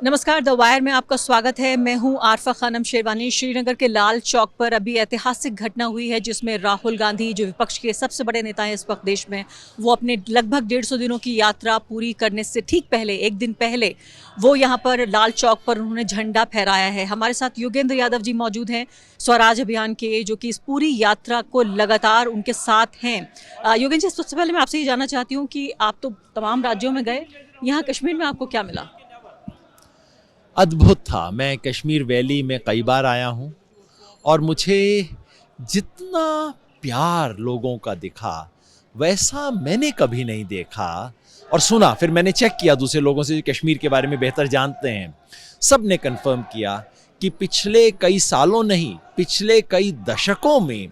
नमस्कार, the wire में आपका स्वागत है। मैं हूं आरफा खानम शेरवानी। श्रीनगर के लाल चौक पर अभी ऐतिहासिक घटना हुई है जिसमें राहुल गांधी, जो विपक्ष के सबसे बड़े नेता हैं इस वक्त देश में, वो अपने लगभग 150 दिनों की यात्रा पूरी करने से ठीक पहले, एक दिन पहले, वो यहाँ पर लाल चौक पर उन्होंने झंडा फहराया है। हमारे साथ योगेंद्र यादव जी मौजूद हैं, स्वराज अभियान के, जो कि इस पूरी यात्रा को लगातार उनके साथ हैं। योगेंद्र जी, सबसे पहले मैं आपसे ये जानना चाहती हूँ कि आप तो तमाम राज्यों में गए, यहाँ कश्मीर में आपको क्या मिला? अद्भुत था। मैं कश्मीर वैली में कई बार आया हूँ और मुझे जितना प्यार लोगों का दिखा वैसा मैंने कभी नहीं देखा और सुना। फिर मैंने चेक किया दूसरे लोगों से जो कश्मीर के बारे में बेहतर जानते हैं। सब ने कंफर्म किया कि पिछले कई सालों नहीं, पिछले कई दशकों में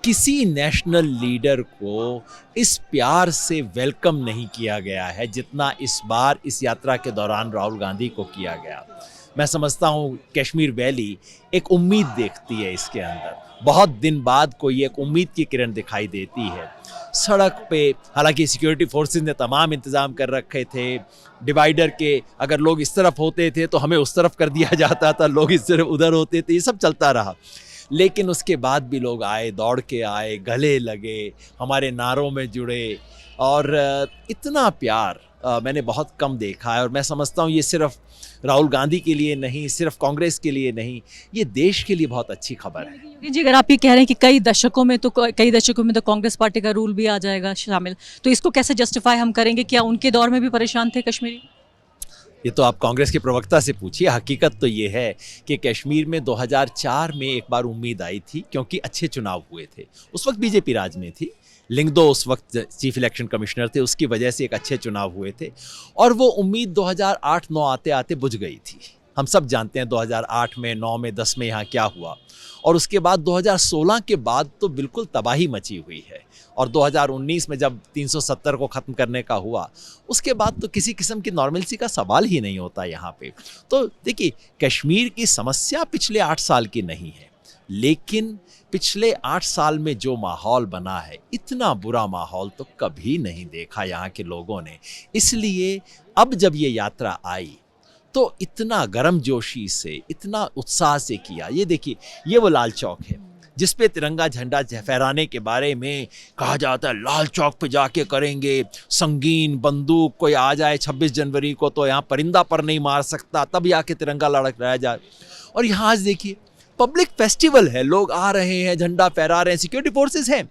किसी नेशनल लीडर को इस प्यार से वेलकम नहीं किया गया है जितना इस बार इस यात्रा के दौरान राहुल गांधी को किया गया। मैं समझता हूँ कश्मीर वैली एक उम्मीद देखती है इसके अंदर। बहुत दिन बाद कोई एक उम्मीद की किरण दिखाई देती है। सड़क पे हालांकि सिक्योरिटी फोर्सेस ने तमाम इंतज़ाम कर रखे थे। डिवाइडर के अगर लोग इस तरफ होते थे तो हमें उस तरफ कर दिया जाता था, लोग इस तरफ उधर होते थे, ये सब चलता रहा। लेकिन उसके बाद भी लोग आए, दौड़ के आए, गले लगे, हमारे नारों में जुड़े और इतना प्यार मैंने बहुत कम देखा है। और मैं समझता हूँ ये सिर्फ राहुल गांधी के लिए नहीं, सिर्फ कांग्रेस के लिए नहीं, ये देश के लिए बहुत अच्छी खबर है। जी, अगर आप ये कह रहे हैं कि कई दशकों में तो कांग्रेस पार्टी का रूल भी आ जाएगा शामिल, तो इसको कैसे जस्टिफाई हम करेंगे? क्या उनके दौर में भी परेशान थे कश्मीरी? ये तो आप कांग्रेस के प्रवक्ता से पूछिए। हकीकत तो ये है कि कश्मीर में 2004 में एक बार उम्मीद आई थी क्योंकि अच्छे चुनाव हुए थे। उस वक्त बीजेपी राज में थी, लिंगदो उस वक्त चीफ इलेक्शन कमिश्नर थे, उसकी वजह से एक अच्छे चुनाव हुए थे और वो उम्मीद 2008-9 आते आते बुझ गई थी। हम सब जानते हैं 2008 में, 9 में, 10 में यहाँ क्या हुआ। और उसके बाद 2016 के बाद तो बिल्कुल तबाही मची हुई है। और 2019 में जब 370 को ख़त्म करने का हुआ, उसके बाद तो किसी किस्म की नॉर्मलसी का सवाल ही नहीं होता यहाँ पे। तो देखिए, कश्मीर की समस्या पिछले 8 साल की नहीं है, लेकिन पिछले 8 साल में जो माहौल बना है, इतना बुरा माहौल तो कभी नहीं देखा यहाँ के लोगों ने। इसलिए अब जब ये यात्रा आई तो इतना गर्मजोशी से, इतना उत्साह से किया। ये देखिए, ये वो लाल चौक है जिस पे तिरंगा झंडा फहराने के बारे में कहा जाता है लाल चौक पे जाके करेंगे, संगीन बंदूक कोई आ जाए 26 जनवरी को तो यहाँ परिंदा पर नहीं मार सकता, तब जाके तिरंगा लड़काया जाए। और यहाँ आज देखिए पब्लिक फेस्टिवल है, लोग आ रहे हैं, झंडा फहरा रहे हैं, सिक्योरिटी फोर्सेस हैं,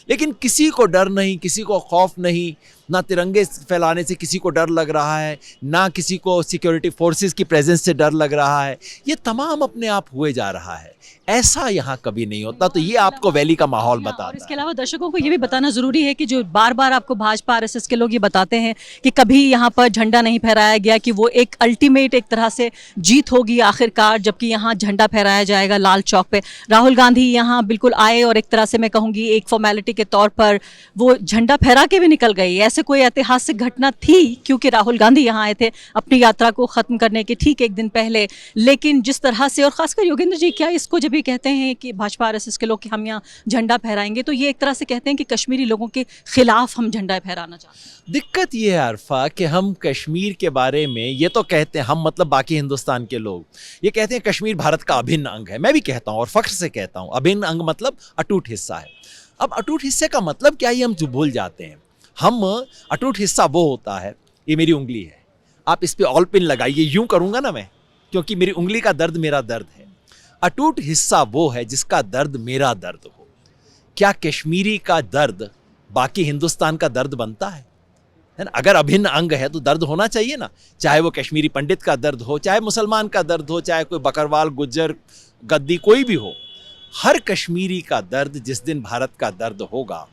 लेकिन किसी को डर नहीं, किसी को खौफ नहीं। ना तिरंगे फैलाने से किसी को डर लग रहा है, ना किसी को सिक्योरिटी फोर्सेस की प्रेजेंस से डर लग रहा है। ये तमाम अपने आप हुए जा रहा है। ऐसा यहाँ कभी नहीं होता। तो ये आपको वैली का माहौल बताता है। इसके अलावा दर्शकों को ये भी बताना जरूरी है कि जो बार बार आपको भाजपा आरएसएस के लोग ये बताते हैं कि कभी यहाँ पर झंडा नहीं फहराया गया, कि वो एक अल्टीमेट एक तरह से जीत होगी आखिरकार, जबकि यहाँ झंडा फहराया जाएगा लाल चौक पे। राहुल गांधी यहाँ बिल्कुल आए और एक तरह से मैं कहूँगी एक फॉर्मेलिटी के तौर पर वो झंडा फहरा के भी निकल गई। ऐसे कोई ऐतिहासिक घटना थी क्योंकि राहुल गांधी यहाँ आए थे अपनी यात्रा को खत्म करने के ठीक एक दिन पहले। लेकिन जिस तरह से, और खासकर योगेंद्र जी, क्या इसको जब ये कहते हैं कि भाजपा आरएसएस के लोग कि हम यहाँ झंडा फहराएंगे, तो ये एक तरह से कहते हैं कि कश्मीरी लोगों के खिलाफ हम झंडा फहराना चाहते हैं? दिक्कत ये है अरफा कि हम कश्मीर के बारे में ये तो कहते हैं, हम मतलब बाकी हिंदुस्तान के लोग ये कहते हैं कश्मीर भारत का अभिन्न अंग है। मैं भी कहता हूँ और फख्र से कहता हूँ, अभिन्न अंग मतलब अटूट हिस्सा है। अब अटूट हिस्से का मतलब क्या, ये हम भूल जाते हैं। हम अटूट हिस्सा वो होता है, ये मेरी उंगली है, आप इस पे ऑल पिन लगाइए, यूं करूंगा ना मैं, क्योंकि मेरी उंगली का दर्द मेरा दर्द है। अटूट हिस्सा वो है जिसका दर्द मेरा दर्द हो। क्या कश्मीरी का दर्द बाकी हिंदुस्तान का दर्द बनता है ना? अगर अभिन्न अंग है तो दर्द होना चाहिए ना, चाहे वो कश्मीरी पंडित का दर्द हो, चाहे मुसलमान का दर्द हो, चाहे कोई बकरवाल, गुज्जर, गद्दी कोई भी हो। हर कश्मीरी का दर्द जिस दिन भारत का दर्द होगा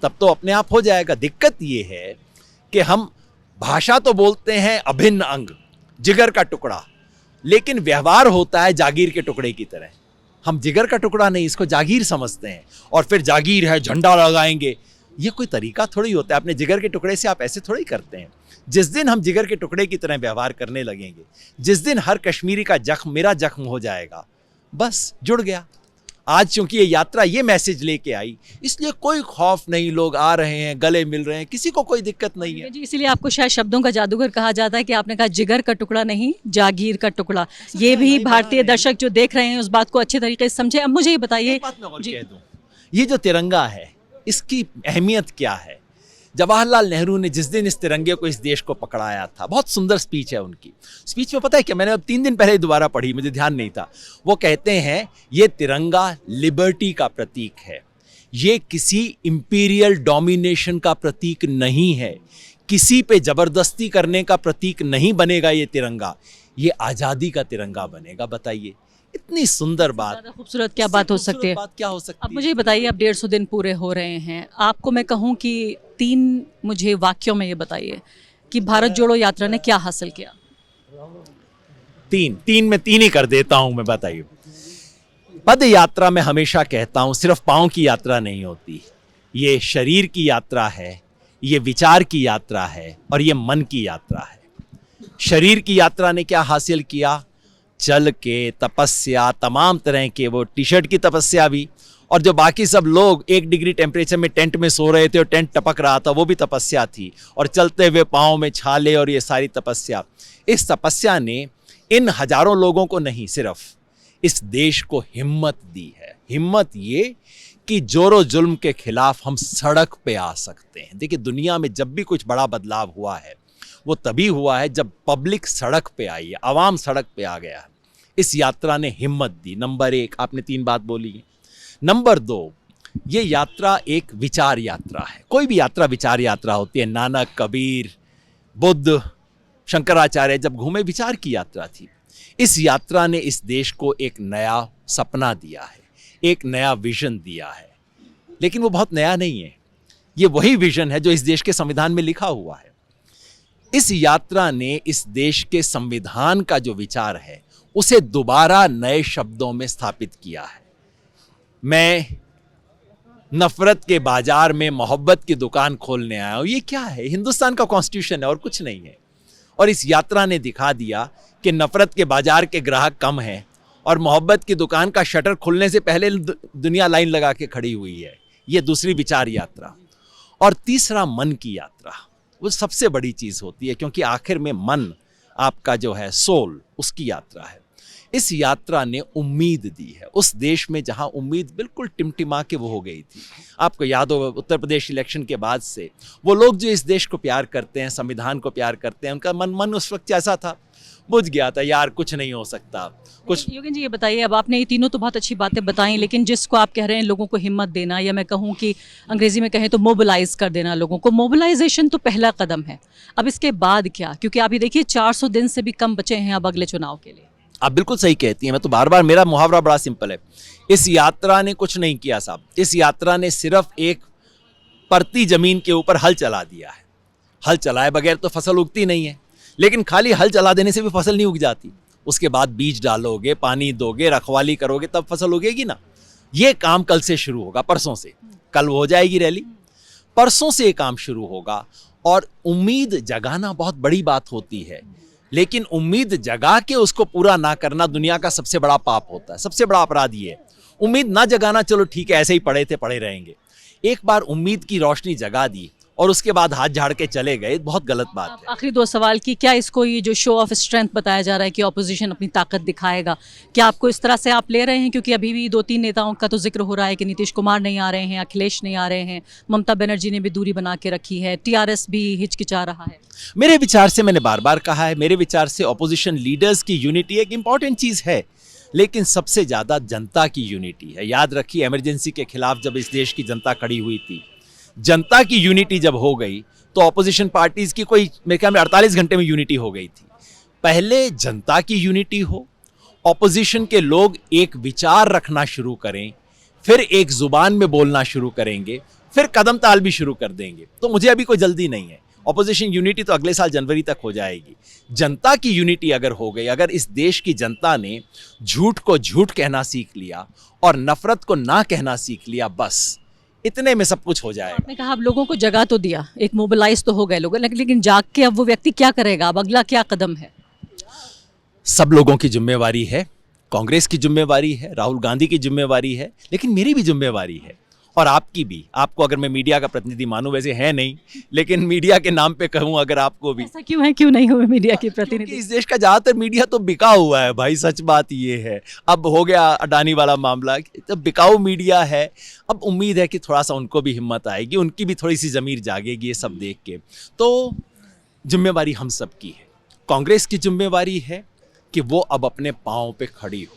तब तो अपने आप हो जाएगा। दिक्कत ये है कि हम भाषा तो बोलते हैं अभिन्न अंग, जिगर का टुकड़ा, लेकिन व्यवहार होता है जागीर के टुकड़े की तरह। हम जिगर का टुकड़ा नहीं, इसको जागीर समझते हैं और फिर जागीर है, झंडा लगाएंगे। ये कोई तरीका थोड़ी होता है। अपने जिगर के टुकड़े से आप ऐसे थोड़ी करते हैं। जिस दिन हम जिगर के टुकड़े की तरह व्यवहार करने लगेंगे, जिस दिन हर कश्मीरी का जख्म मेरा जख्म हो जाएगा, बस जुड़ गया। आज चूंकि ये यात्रा ये मैसेज लेके आई, इसलिए कोई खौफ नहीं, लोग आ रहे हैं, गले मिल रहे हैं, किसी को कोई दिक्कत नहीं है। जी, इसीलिए आपको शायद शब्दों का जादूगर कहा जाता है कि आपने कहा जिगर का टुकड़ा नहीं, जागीर का टुकड़ा। ये भी भारतीय दर्शक जो देख रहे हैं उस बात को अच्छे तरीके से समझे। अब मुझे ये बताइए, एक बात मैं और कह दूं, ये जो तिरंगा है इसकी अहमियत क्या है। जवाहरलाल नेहरू ने जिस दिन इस तिरंगे को इस देश को पकड़ाया था, बहुत सुंदर स्पीच है उनकी। स्पीच में पता है क्या, मैंने अब 3 दिन पहले दोबारा पढ़ी, मुझे ध्यान नहीं था। वो कहते हैं ये तिरंगा लिबर्टी का प्रतीक है, ये किसी इंपीरियल डोमिनेशन का प्रतीक नहीं है, किसी पे जबरदस्ती करने का प्रतीक नहीं बनेगा ये तिरंगा, ये आज़ादी का तिरंगा बनेगा। बताइए, इतनी सुंदर बात, ज़्यादा खूबसूरत क्या बात हो सकती है। बात क्या हो सकती अब है। मुझे ये बताइए, अब 150 दिन पूरे हो रहे हैं, आपको मैं कहूँ कि 3 मुझे वाक्यों में ये बताइए कि भारत जोड़ो यात्रा ने क्या हासिल किया। 3 में 3 ही कर देता हूं मैं। बताइए, पद यात्रा में हमेशा कहता हूं सिर्फ पांव की यात्रा नहीं होती, ये शरीर की यात्रा है, ये विचार की यात्रा है और ये मन की यात्रा है। शरीर की यात्रा ने क्या हासिल किया, चल के तपस्या, तमाम तरह के, वो टी शर्ट की तपस्या भी, और जो बाकी सब लोग 1 डिग्री टेम्परेचर में टेंट में सो रहे थे और टेंट टपक रहा था, वो भी तपस्या थी, और चलते हुए पाँव में छाले और ये सारी तपस्या। इस तपस्या ने इन हजारों लोगों को नहीं, सिर्फ इस देश को हिम्मत दी है। हिम्मत ये कि जोरो जुल्म के खिलाफ हम सड़क पे आ सकते हैं। देखिए, दुनिया में जब भी कुछ बड़ा बदलाव हुआ है वो तभी हुआ है जब पब्लिक सड़क पे आई है, आवाम सड़क पे आ गया है। इस यात्रा ने हिम्मत दी। नंबर 1, आपने 3 बात बोली है। नंबर 2, ये यात्रा एक विचार यात्रा है। कोई भी यात्रा विचार यात्रा होती है। नानक, कबीर, बुद्ध, शंकराचार्य जब घूमे, विचार की यात्रा थी। इस यात्रा ने इस देश को एक नया सपना दिया है, एक नया विजन दिया है, लेकिन वो बहुत नया नहीं है। ये वही विजन है जो इस देश के संविधान में लिखा हुआ है। इस यात्रा ने इस देश के संविधान का जो विचार है उसे दोबारा नए शब्दों में स्थापित किया है। मैं नफरत के बाजार में मोहब्बत की दुकान खोलने आया हूं। ये क्या है? हिंदुस्तान का कॉन्स्टिट्यूशन है और कुछ नहीं है। और इस यात्रा ने दिखा दिया कि नफरत के बाजार के ग्राहक कम हैं और मोहब्बत की दुकान का शटर खुलने से पहले दुनिया लाइन लगा के खड़ी हुई है। ये दूसरी विचार यात्रा। और तीसरा, मन की यात्रा। वो सबसे बड़ी चीज होती है, क्योंकि आखिर में मन आपका जो है सोल, उसकी यात्रा है। इस यात्रा ने उम्मीद दी है उस देश में जहां उम्मीद बिल्कुल टिमटिमा के वो हो गई थी। आपको याद होगा उत्तर प्रदेश इलेक्शन के बाद से वो लोग जो इस देश को प्यार करते हैं, संविधान को प्यार करते हैं, उनका मन उस वक्त कैसा था? बुझ गया था, यार कुछ नहीं हो सकता कुछ। योगेन जी, ये बताइए, अब आपने ये तीनों तो बहुत अच्छी बातें बताई, लेकिन जिसको आप कह रहे हैं लोगों को हिम्मत देना, या मैं कहूँ कि अंग्रेजी में कहें तो मोबिलाइज कर देना लोगों को, मोबिलाइजेशन तो पहला कदम है। अब इसके बाद क्या? क्योंकि आप ये देखिए 400 दिन से भी कम बचे हैं अब अगले चुनाव के लिए। आप बिल्कुल सही कहती हैं। मैं तो बार बार, मेरा मुहावरा बड़ा सिंपल है, इस यात्रा ने कुछ नहीं किया साहब। इस यात्रा ने सिर्फ एक परती जमीन के ऊपर हल चला दिया है। हल चलाए बगैर तो फसल उगती नहीं है, लेकिन खाली हल चला देने से भी फसल नहीं उग जाती। उसके बाद बीज डालोगे, पानी दोगे, रखवाली करोगे, तब फसल उगेगी ना। ये काम कल से शुरू होगा, परसों से। कल हो जाएगी रैली, परसों से ये काम शुरू होगा। और उम्मीद जगाना बहुत बड़ी बात होती है, लेकिन उम्मीद जगा के उसको पूरा ना करना दुनिया का सबसे बड़ा पाप होता है, सबसे बड़ा अपराध ये है। उम्मीद ना जगाना, चलो ठीक है, ऐसे ही पड़े थे पड़े रहेंगे। एक बार उम्मीद की रोशनी जगा दी और उसके बाद हाथ झाड़ के चले गए, बहुत गलत बात है। आखिरी 2 सवाल की, क्या इसको ये जो शो ऑफ स्ट्रेंथ बताया जा रहा है कि ऑपोजिशन अपनी ताकत दिखाएगा, क्या आपको इस तरह से आप ले रहे हैं? क्योंकि अभी भी 2-3 नेताओं का तो जिक्र हो रहा है कि नीतीश कुमार नहीं आ रहे हैं, अखिलेश नहीं आ रहे हैं, ममता बनर्जी ने भी दूरी बना के रखी है, टीआरएस भी हिचकिचा रहा है। मेरे विचार से, मैंने बार बार कहा है, मेरे विचार से ऑपोजिशन लीडर्स की यूनिटी एक इंपॉर्टेंट चीज़ है, लेकिन सबसे ज़्यादा जनता की यूनिटी है। याद रखिए, इमरजेंसी के खिलाफ जब इस देश की जनता खड़ी हुई थी, जनता की यूनिटी जब हो गई तो ऑपोजिशन पार्टीज की कोई, मेरे ख्याल में 48 घंटे में यूनिटी हो गई थी। पहले जनता की यूनिटी हो, ऑपोजिशन के लोग एक विचार रखना शुरू करें, फिर एक जुबान में बोलना शुरू करेंगे, फिर कदम ताल भी शुरू कर देंगे। तो मुझे अभी कोई जल्दी नहीं है। ऑपोजिशन यूनिटी तो अगले साल जनवरी तक हो जाएगी। जनता की यूनिटी अगर हो गई, अगर इस देश की जनता ने झूठ को झूठ कहना सीख लिया और नफरत को ना कहना सीख लिया, बस इतने में सब कुछ हो जाएगा। आपने कहा अब लोगों को जगा तो दिया, एक मोबिलाइज तो हो गए लोग, लेकिन जाग के अब वो व्यक्ति क्या करेगा? अब अगला क्या कदम है? सब लोगों की जिम्मेवारी है कांग्रेस की जिम्मेवारी है, राहुल गांधी की जिम्मेवारी है, लेकिन मेरी भी जिम्मेवारी है और आपकी भी। आपको अगर मैं मीडिया का प्रतिनिधि मानूं, वैसे है नहीं, लेकिन मीडिया के नाम पे कहूं अगर आपको भी, ऐसा क्यों है, क्यों नहीं हुए मीडिया की क्योंकि प्रतिनिधि? इस देश का ज्यादातर मीडिया तो बिका हुआ है भाई, सच बात ये है। अब हो गया अडानी वाला मामला, तो बिकाऊ मीडिया है। अब उम्मीद है कि थोड़ा सा उनको भी हिम्मत आएगी, उनकी भी थोड़ी सी जमीर जागेगी ये सब देख के। तो जिम्मेवारी हम सबकी है। कांग्रेस की जिम्मेवारी है कि वो अब अपने पाँव पे खड़ी हो।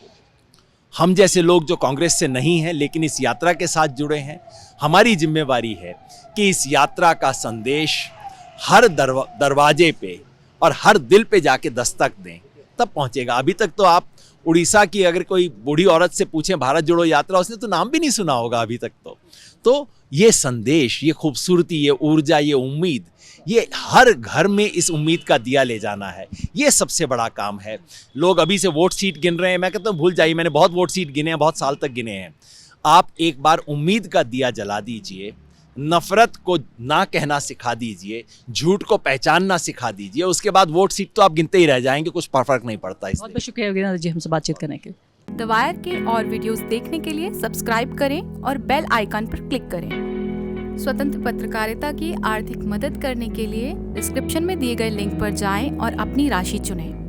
हम जैसे लोग जो कांग्रेस से नहीं हैं लेकिन इस यात्रा के साथ जुड़े हैं, हमारी जिम्मेवारी है कि इस यात्रा का संदेश हर दरवाजे पे और हर दिल पे जाके दस्तक दें, तब पहुंचेगा। अभी तक तो आप उड़ीसा की अगर कोई बूढ़ी औरत से पूछें भारत जोड़ो यात्रा, उसने तो नाम भी नहीं सुना होगा अभी तक। तो ये संदेश, ये खूबसूरती, ये ऊर्जा, ये उम्मीद, ये हर घर में इस उम्मीद का दिया ले जाना है। ये सबसे बड़ा काम है। लोग अभी से वोट सीट गिन रहे हैं, मैं कहता हूँ भूल जाइए, मैंने बहुत वोट सीट गिने हैं, बहुत साल तक गिने हैं। आप एक बार उम्मीद का दिया जला दीजिए, नफरत को ना कहना सिखा दीजिए, झूठ को पहचानना सिखा दीजिए, उसके बाद वोट सीट तो आप गिनते ही रह जाएंगे, कुछ फर्क नहीं पड़ता। बहुत बहुत शुक्रिया योगेंद्र जी हमसे बातचीत करने के लिए। द वायर के और वीडियोस देखने के लिए सब्सक्राइब करें और बेल आइकन पर क्लिक करें। स्वतंत्र पत्रकारिता की आर्थिक मदद करने के लिए डिस्क्रिप्शन में दिए गए लिंक पर जाएं और अपनी राशि चुनें।